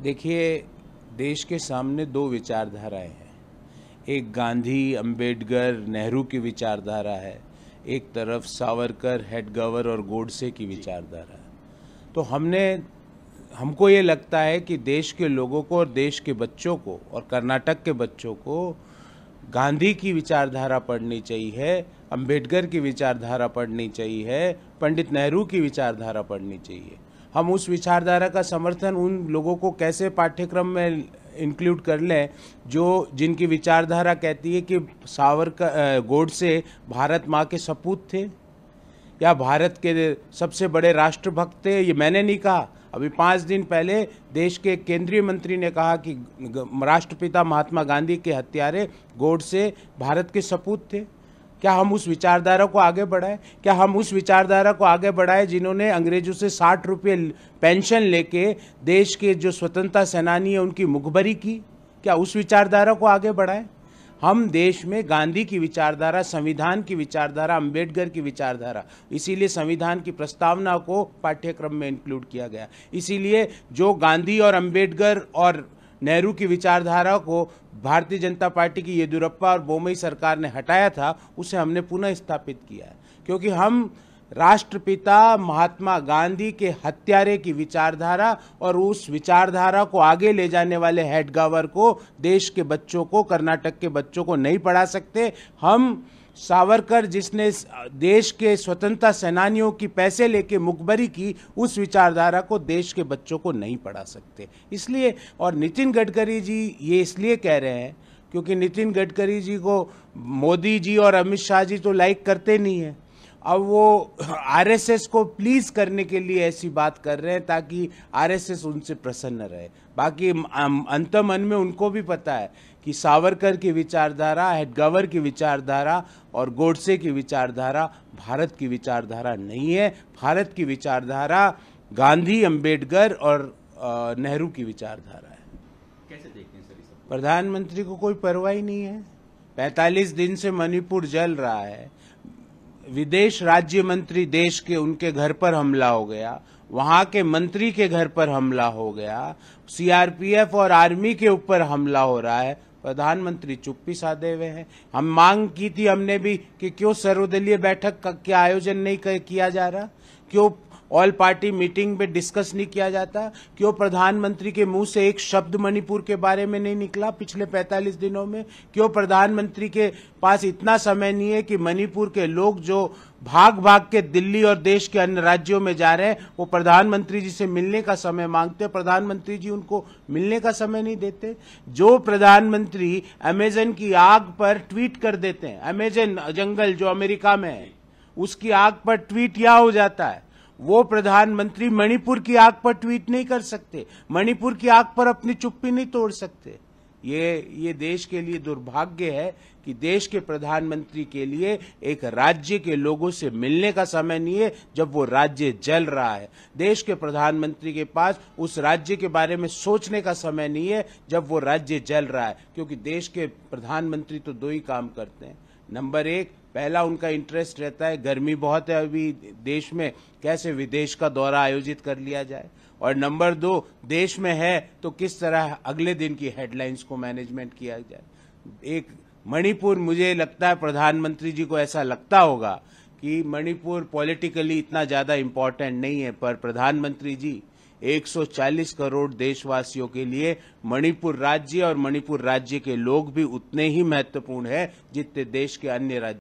देखिए, देश के सामने दो विचारधाराएं हैं। एक गांधी, अंबेडकर, नेहरू की विचारधारा है, एक तरफ सावरकर, हेडगेवर और गोडसे की विचारधारा है। तो हमको ये लगता है कि देश के लोगों को और देश के बच्चों को और कर्नाटक के बच्चों को गांधी की विचारधारा पढ़नी चाहिए, अंबेडकर की विचारधारा पढ़नी चाहिए, पंडित नेहरू की विचारधारा पढ़नी चाहिए। हम उस विचारधारा का समर्थन उन लोगों को कैसे पाठ्यक्रम में इंक्लूड कर लें जिनकी विचारधारा कहती है कि सावरकर, गोडसे भारत माँ के सपूत थे या भारत के सबसे बड़े राष्ट्रभक्त थे। ये मैंने नहीं कहा। अभी 5 दिन पहले देश के केंद्रीय मंत्री ने कहा कि राष्ट्रपिता महात्मा गांधी के हत्यारे गोडसे भारत के सपूत थे। क्या हम उस विचारधारा को आगे बढ़ाएं? क्या हम उस विचारधारा को आगे बढ़ाएं जिन्होंने अंग्रेजों से 60 रुपये पेंशन लेके देश के जो स्वतंत्रता सेनानी है उनकी मुखबरी की? क्या उस विचारधारा को आगे बढ़ाएं? हम देश में गांधी की विचारधारा, संविधान की विचारधारा, अंबेडकर की विचारधारा, इसीलिए संविधान की प्रस्तावना को पाठ्यक्रम में इंक्लूड किया गया। इसीलिए जो गांधी और अंबेडकर और नेहरू की विचारधारा को भारतीय जनता पार्टी की येदियुरप्पा और बोम्मई सरकार ने हटाया था, उसे हमने पुनः स्थापित किया है, क्योंकि हम राष्ट्रपिता महात्मा गांधी के हत्यारे की विचारधारा और उस विचारधारा को आगे ले जाने वाले हेडगेवर को देश के बच्चों को, कर्नाटक के बच्चों को नहीं पढ़ा सकते। हम सावरकर, जिसने देश के स्वतंत्रता सेनानियों की पैसे लेके मुखबरी की, उस विचारधारा को देश के बच्चों को नहीं पढ़ा सकते। इसलिए, और नितिन गडकरी जी ये इसलिए कह रहे हैं क्योंकि नितिन गडकरी जी को मोदी जी और अमित शाह जी तो लाइक करते नहीं है। अब वो आरएसएस को प्लीज करने के लिए ऐसी बात कर रहे हैं ताकि आरएसएस उनसे प्रसन्न रहे। बाकी अंतमन में उनको भी पता है कि सावरकर की विचारधारा, हेडगेवर की विचारधारा और गोडसे की विचारधारा भारत की विचारधारा नहीं है। भारत की विचारधारा गांधी, अंबेडकर और नेहरू की विचारधारा है। कैसे देखते हैं सर इस सब? प्रधानमंत्री को कोई परवाह ही नहीं है। 45 दिन से मणिपुर जल रहा है। विदेश राज्य मंत्री देश के, उनके घर पर हमला हो गया, वहां के मंत्री के घर पर हमला हो गया, सीआरपीएफ और आर्मी के ऊपर हमला हो रहा है, प्रधानमंत्री चुप्पी साधे हुए हैं। हम मांग की थी हमने भी कि क्यों सर्वदलीय बैठक का क्या आयोजन नहीं किया जा रहा, क्यों ऑल पार्टी मीटिंग में डिस्कस नहीं किया जाता, क्यों प्रधानमंत्री के मुंह से एक शब्द मणिपुर के बारे में नहीं निकला पिछले 45 दिनों में, क्यों प्रधानमंत्री के पास इतना समय नहीं है कि मणिपुर के लोग जो भाग भाग के दिल्ली और देश के अन्य राज्यों में जा रहे हैं वो प्रधानमंत्री जी से मिलने का समय मांगते, प्रधानमंत्री जी उनको मिलने का समय नहीं देते। जो प्रधानमंत्री अमेजन की आग पर ट्वीट कर देते हैं, अमेजन जंगल जो अमेरिका में है उसकी आग पर ट्वीट या हो जाता है, वो प्रधानमंत्री मणिपुर की आग पर ट्वीट नहीं कर सकते, मणिपुर की आग पर अपनी चुप्पी नहीं तोड़ सकते। ये देश के लिए दुर्भाग्य है कि देश के प्रधानमंत्री के लिए एक राज्य के लोगों से मिलने का समय नहीं है जब वो राज्य जल रहा है। देश के प्रधानमंत्री के पास उस राज्य के बारे में सोचने का समय नहीं है जब वो राज्य जल रहा है, क्योंकि देश के प्रधानमंत्री तो 2 ही काम करते हैं। नंबर 1, पहला उनका इंटरेस्ट रहता है, गर्मी बहुत है अभी देश में, कैसे विदेश का दौरा आयोजित कर लिया जाए, और नंबर 2, देश में है तो किस तरह अगले दिन की हेडलाइंस को मैनेजमेंट किया जाए। एक मणिपुर, मुझे लगता है प्रधानमंत्री जी को ऐसा लगता होगा कि मणिपुर पॉलिटिकली इतना ज्यादा इंपॉर्टेंट नहीं है, पर प्रधानमंत्री जी 140 करोड़ देशवासियों के लिए मणिपुर राज्य और मणिपुर राज्य के लोग भी उतने ही महत्वपूर्ण है जितने देश के अन्य राज्य।